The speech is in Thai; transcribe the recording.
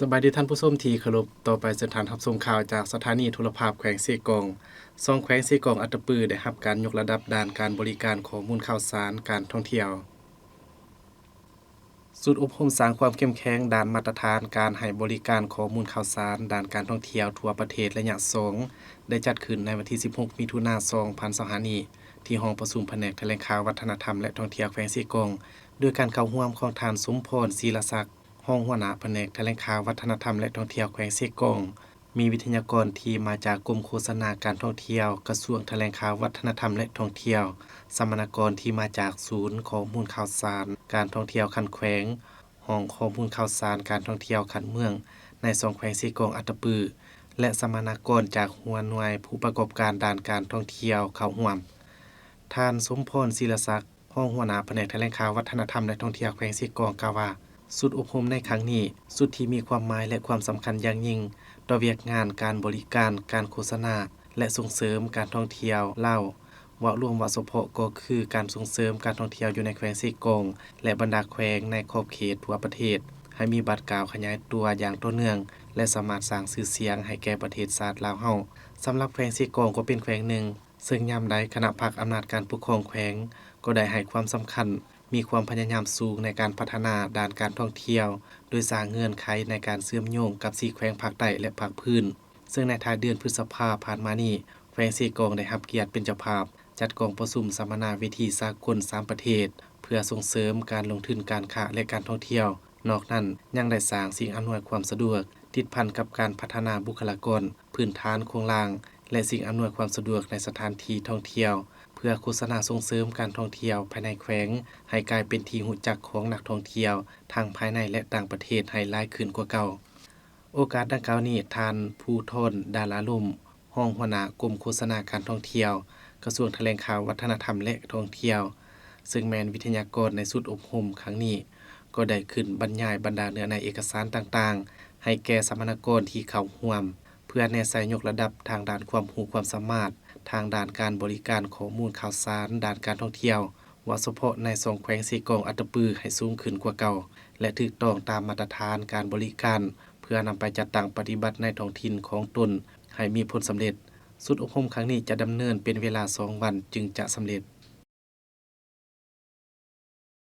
สบายดีท่านผู้ชมที่เคารพต่อไปสถานรับชมข่าวจากสถานีโทรภาพแขวงเซกองซ่องแขวงเซกองอัตตปือได้รับการยกระดับด้านการบริการข้อมูลข่าวสารการท่องเที่ยวศูนย์อบรมสร้างความเข้มแข็งด้านมาตรฐานการให้บริการข้อมูลข่าวสารด้านการท่องเที่ยวทั่วประเทศระยะ2ได้จัดขึ้นในวันที่16มิถุนายน2025นี้ที่ห้องประชุมแผนกแถลงข่าววัฒนธรรมและท่องเที่ยวแขวงเซกองด้วยการเข้าร่วมของท่านสมพรศรีลศักดิ์รองหัวหน้าแผนกแถลงข่าววัฒนธรรมและท่องเที่ยวแขวงเซกองมีวิทยากรที่มาจากกรมโฆษณาการท่องเที่ยวกระทรวงแถลงข่าววัฒนธรรมและท่องเที่ยวสัมมนากรที่มาจากศูนย์ข้อมูลข่าวสารการท่องเที่ยวคันแขวงห้องข้อมูลข่าวสารการท่องเที่ยวคันเมืองใน2แขวงเซกองอัตตปือและสัมมนากรจากหัวหน่วยผู้ประกอบการด้านการท่องเที่ยวเข้าร่วมท่านสมพรศรีลศักดิ์รองหัวหน้าแผนกแถลงข่าววัฒนธรรมและท่องเที่ยวแขวงเซกองกล่าวว่าสุดอบรมในครั้งนี้สุดที่มีความหมายและความสำคัญอย่างยิ่งต่อเวียกงานการบริการการโฆษณาและส่งเสริมการท่องเที่ยวเล่าวารวมว่าเฉพาะก็คือการส่งเสริมการท่องเที่ยวอยู่ในแขวงเซกองและบรรดาแขวงในขอบเขตทั่วประเทศให้มีบัตรกล่าวขยายตัวอย่างต่อเนื่องและสามารถสร้างชื่อเสียงให้แก่ประเทศชาติลาวเฮาสำหรับแขวงเซกองก็เป็นแขวงหนึ่งซึ่งยามใดคณะพรรคอำนาจการปกครองแขวงก็ได้ให้ความสำคัญมีความพยายามสูงในการพัฒนาด้านการท่องเที่ยวโดยสร้างเงื่อนไขในการเชื่อมโยงกับ4แขวงภาคใต้และภาคพื้นซึ่งในท้ายเดือนพฤษภาคมผ่านมานี้แขวงเซกองได้รับเกียรติเป็นเจ้าภาพจัดกองประชุมสัมมนาเวทีสากล3ประเทศเพื่อส่งเสริมการลงทุนการค้าและการท่องเที่ยวนอกนั้นยังได้สร้างสิ่งอำนวยความสะดวกติดพันกับการพัฒนาบุคลากรพื้นฐานโครงล่างและสิ่งอำนวยความสะดวกในสถานที่ท่องเที่ยวเพื่อโฆษณาส่งเสริมการท่องเที่ยวภายในแขวงให้กลายเป็นที่รู้จักของนักท่องเที่ยวทั้งภายในและต่างประเทศให้หลายขึ้นกว่าเก่าโอกาสดังกล่าวนี้ท่านภูทนดาราลุ่มรองหัวหน้ากรมโฆษณาการท่องเที่ยวกระทรวงแถลงข่าววัฒนธรรมและท่องเที่ยวซึ่งแม่นวิทยากรในสุดอบรมครั้งนี้ก็ได้ขึ้นบรรยายบรรดาเนื้อในเอกสารต่างๆให้แก่สัมมนากรที่เข้าร่วมเพื่อแนะใส่ยกระดับทางด้านความรู้ความสามารถทางด้านการบริการข้อมูลข่าวสารด้านการท่องเที่ยวว่าเฉพาะใน2แขวงเซกองอัตตปือให้สูงขึ้นกว่าเก่าและถูกต้องตามมาตรฐานการบริการเพื่อนำไปจัดตั้งปฏิบัติในท้องถิ่นของตนให้มีผลสำเร็จสุดอบรมครั้งนี้จะดำเนินเป็นเวลา2วันจึงจะสำเร็จ